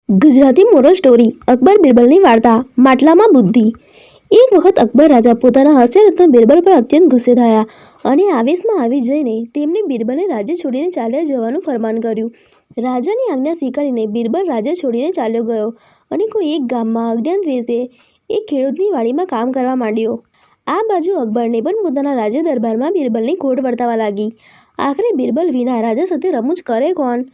Gujarati moral story Akbar બિરબલની વાર્તા માટલામાં બુદ્ધિ। એક વખત અકબર રાજા પોતાના હાસ્યરત્ન બિરબલ પર અત્યંત ગુસ્સે થયા અને આવેશમાં આવી જઈને તેમણે બિરબલને રાજ્ય છોડીને ચાલ્યા જવાનું ફરમાન કર્યું। રાજાની આજ્ઞા સ્વીકારીને બિરબલ રાજ્ય છોડીને ચાલ્યો ગયો અને કોઈ એક ગામમાં અજ્ઞાત વેશે એક ખેડૂતની વાડીમાં કામ કરવા માંડ્યો। આ બાજુ અકબરને પણ પોતાના રાજ્ય દરબારમાં બિરબલની ખોટ વર્તાવા લાગી। આખરે બિરબલ વિના રાજા સાથે રમૂજ કરે કોણ?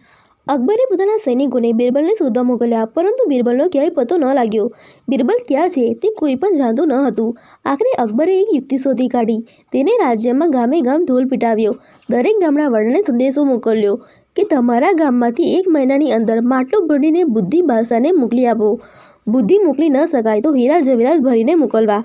અકબરે પોતાના સૈનિકોને બિરબલને શોધવા મોકલ્યા, પરંતુ બિરબલનો ક્યાંય પતો ન લાગ્યો। બિરબલ ક્યાં છે તે કોઈ પણ જાણતું ન હતું। આખરે અકબરે એક યુક્તિ શોધી કાઢી। તેને રાજ્યમાં ગામે ગામ ઢોલ પીટાવ્યો। દરેક ગામના વડાને સંદેશો મોકલ્યો કે તમારા ગામમાંથી 1 મહિનાની અંદર માટલું ભરીને બુદ્ધિ બાદશાહને મોકલી આપો। બુદ્ધિ મોકલી ન શકાય તો હીરા જવેરાત ભરીને મોકલવા।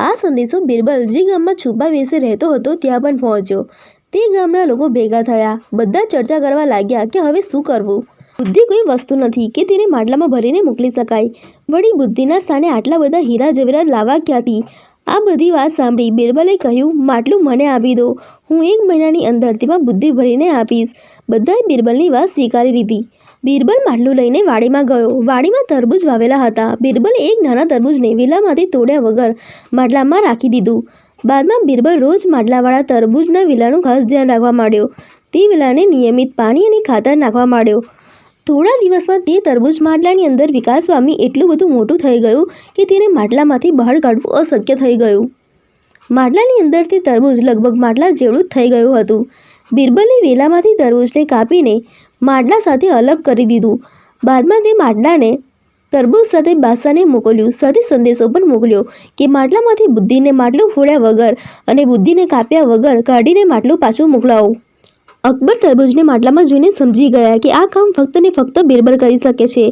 આ સંદેશો બિરબલ જે ગામમાં છુપા વેશે રહેતો હતો ત્યાં પણ પહોંચ્યો। તે ગામના લોકો ભેગા થયા। બધા ચર્ચા કરવા લાગ્યા કે હવે શું કરવું। બુદ્ધિ કોઈ વસ્તુ નથી કે તેને માટલામાં ભરીને મોકલી શકાય। વળી બુદ્ધિના સ્થાને આટલા બધા હીરા જવેરાત લાવવા ક્યાંથી? આ બધી વાત સાંભળી બિરબલે કહ્યું, માટલું મને આપી દો, હું 1 મહિનાની અંદર તેમાં બુદ્ધિ ભરીને આપીશ। બધાએ બિરબલની વાત સ્વીકારી લીધી। બિરબલ માટલું લઈને વાડીમાં ગયો। વાડીમાં તરબૂચ વાવેલા હતા। બિરબલે એક નાના તરબૂચને વેલામાંથી તોડ્યા વગર માટલામાં રાખી દીધું। બાદમાં બિરબલ રોજ માટલાવાળા તરબૂચના વેલાનું ખાસ ધ્યાન રાખવા માંડ્યો। તે વેલાને નિયમિત પાણી અને ખાતર નાખવા માંડ્યો। થોડા દિવસમાં તે તરબૂચ માટલાની અંદર વિકાસ પામી એટલું બધું મોટું થઈ ગયું કે તેને માટલામાંથી બહાર કાઢવું અશક્ય થઈ ગયું। માટલાની અંદરથી તરબૂચ લગભગ માટલા જેવડું જ થઈ ગયું હતું। બિરબલે વેલામાંથી તરબૂચને કાપીને માટલા સાથે અલગ કરી દીધું। બાદમાં તે માટલાને તરબૂચ સાથે બાદશાહને મોકલ્યું। સાથે સંદેશો પણ મોકલ્યો કે માટલામાંથી બુદ્ધિને માટલું ફોડ્યા વગર અને બુદ્ધિને કાપ્યા વગર કાઢીને માટલું પાછું મોકલાવો। અકબર તરબૂચને માટલામાં જોઈને સમજી ગયા કે આ કામ ફક્ત ને ફક્ત બિરબલ કરી શકે છે।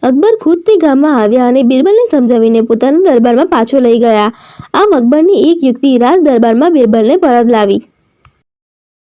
અકબર ખુદ તે ગામમાં આવ્યા અને બિરબલને સમજાવીને પોતાના દરબારમાં પાછો લઈ ગયા। આમ અકબરની એક યુક્તિ રાજ દરબારમાં બિરબલને પરત લાવી।